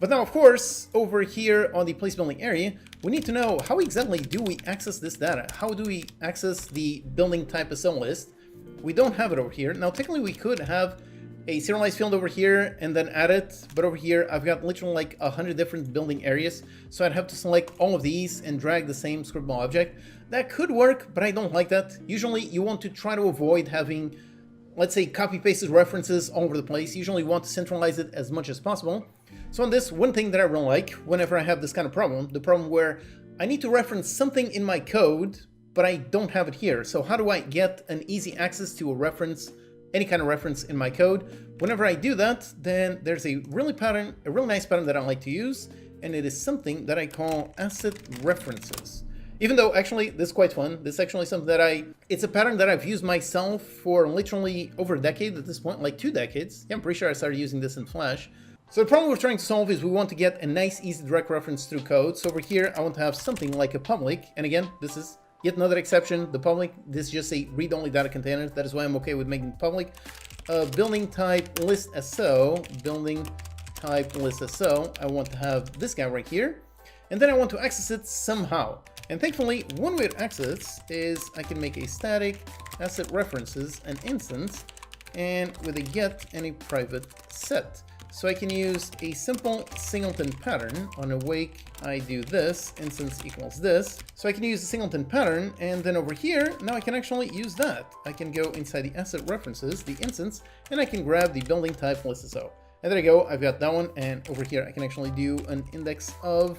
But now, of course, over here on the place building area, we need to know how exactly do we access this data? How do we access the building type SO list? We don't have it over here. Now, technically, we could have a serialized field over here and then add it. But over here, I've got literally like 100 different building areas. So I'd have to select all of these and drag the same scriptable object. That could work, but I don't like that. Usually, you want to try to avoid having, let's say, copy-pasted references all over the place. Usually, you want to centralize it as much as possible. So on this, one thing that I really like whenever I have this kind of problem, the problem where I need to reference something in my code, but I don't have it here. So how do I get an easy access to a reference, any kind of reference in my code? Whenever I do that, then there's a really nice pattern that I like to use, and it is something that I call asset references. Even though actually this is quite fun. This is actually something that it's a pattern that I've used myself for literally over a decade at this point, like 2 decades. Yeah, I'm pretty sure I started using this in Flash. So the problem we're trying to solve is we want to get a nice, easy, direct reference through code. So over here, I want to have something like a public. And again, this is yet another exception. The public, this is just a read-only data container. That is why I'm okay with making it public. Building type list SO, building type list SO. I want to have this guy right here. And then I want to access it somehow. And thankfully, one way to access is I can make a static asset references an instance and with a get and a private set. So I can use a simple singleton pattern. On awake, I do this, instance equals this. So I can use the singleton pattern, and then over here, now I can actually use that. I can go inside the asset references, the instance, and I can grab the building type list SO. And there you go, I've got that one, and over here I can actually do an index of,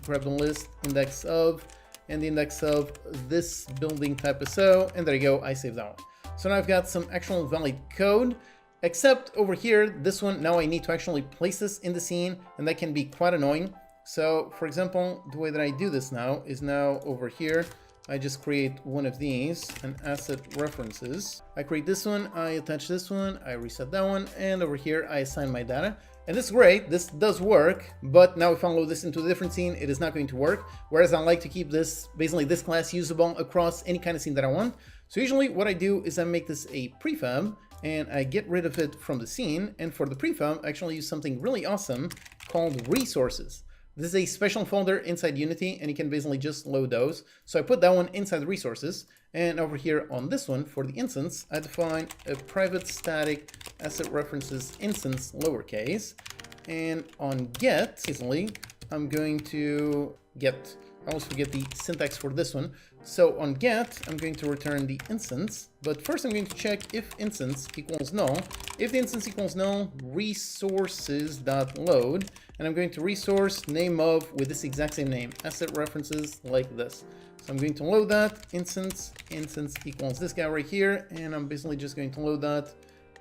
grab the list, index of, and the index of this building type SO, and there you go, I saved that one. So now I've got some actual valid code. Except over here, this one, now I need to actually place this in the scene, and that can be quite annoying. So for example, the way that I do this now is now over here, I just create one of these, an asset references. I create this one, I attach this one, I reset that one, and over here I assign my data. And this is great, this does work, but now if I load this into a different scene, it is not going to work. Whereas I like to keep this, basically this class usable across any kind of scene that I want. So usually what I do is I make this a prefab, and I get rid of it from the scene. And for the prefab, I actually use something really awesome called Resources. This is a special folder inside Unity, and you can basically just load those. So I put that one inside the Resources. And over here on this one, for the instance, I define a private static asset references instance lowercase. And on get, easily, I'm going to get, I almost forget the syntax for this one. So on get, I'm going to return the instance, but first I'm going to check if instance equals null. If the instance equals null, resources.load, and I'm going to resource name of with this exact same name, asset references like this. So I'm going to load that instance equals this guy right here, and I'm basically just going to load that,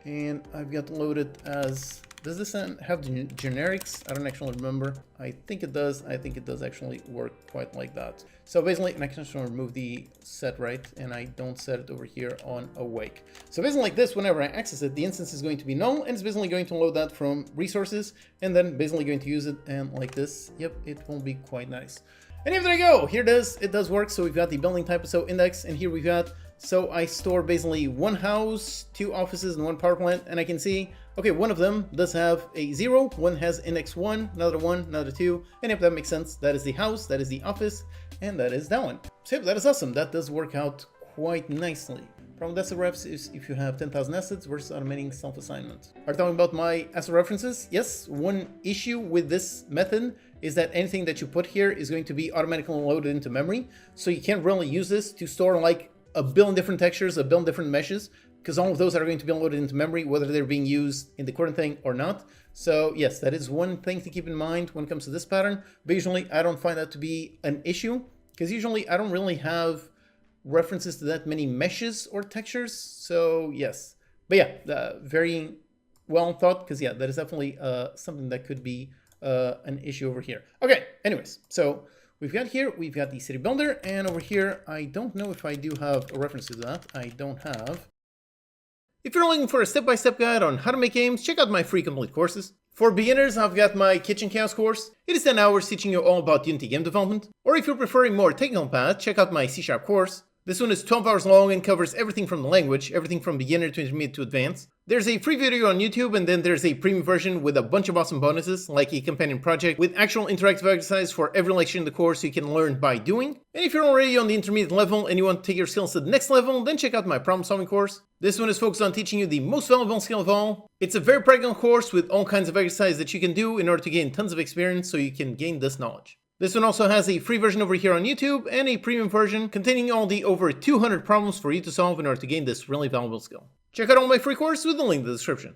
and I've got loaded as, does this have generics? I don't actually remember. I think it does. I think it does actually work quite like that. So basically, and I can actually remove the set right, and I don't set it over here on awake. So basically like this, whenever I access it, the instance is going to be null, and it's basically going to load that from resources, and then basically going to use it, and like this, yep, it will be quite nice. And here there you go. Here it does work. So we've got the building type SO index, and here we've got, so I store basically one house, 2 offices, and 1 power plant, and I can see, okay, one of them does have a 0, one has index 1, another 1, another 2, and if that makes sense, that is the house, that is the office, and that is that one. So yeah, that is awesome. That does work out quite nicely. Problem with asset refs is if you have 10,000 assets versus automating self-assignment. Are you talking about my asset references? Yes, one issue with this method is that anything that you put here is going to be automatically loaded into memory, so you can't really use this to store like a billion different textures, a billion different meshes, because all of those are going to be loaded into memory, whether they're being used in the current thing or not. So yes, that is one thing to keep in mind when it comes to this pattern. But usually I don't find that to be an issue, because usually I don't really have references to that many meshes or textures. So yes, but yeah, very well thought, because yeah, that is definitely something that could be an issue over here. Okay, anyways, so we've got here, we've got the city builder, and over here, I don't know if I do have a reference to that. I don't have. If you're looking for a step-by-step guide on how to make games, check out my free complete courses. For beginners, I've got my Kitchen Chaos course. It is 10 hours teaching you all about Unity game development. Or if you're preferring more technical path, check out my C# course. This one is 12 hours long and covers everything from the language, everything from beginner to intermediate to advanced. There's a free video on YouTube, and then there's a premium version with a bunch of awesome bonuses, like a companion project with actual interactive exercise for every lecture in the course so you can learn by doing. And if you're already on the intermediate level and you want to take your skills to the next level, then check out my problem solving course. This one is focused on teaching you the most valuable skill of all. It's a very practical course with all kinds of exercises that you can do in order to gain tons of experience so you can gain this knowledge. This one also has a free version over here on YouTube and a premium version containing all the over 200 problems for you to solve in order to gain this really valuable skill. Check out all my free courses with the link in the description.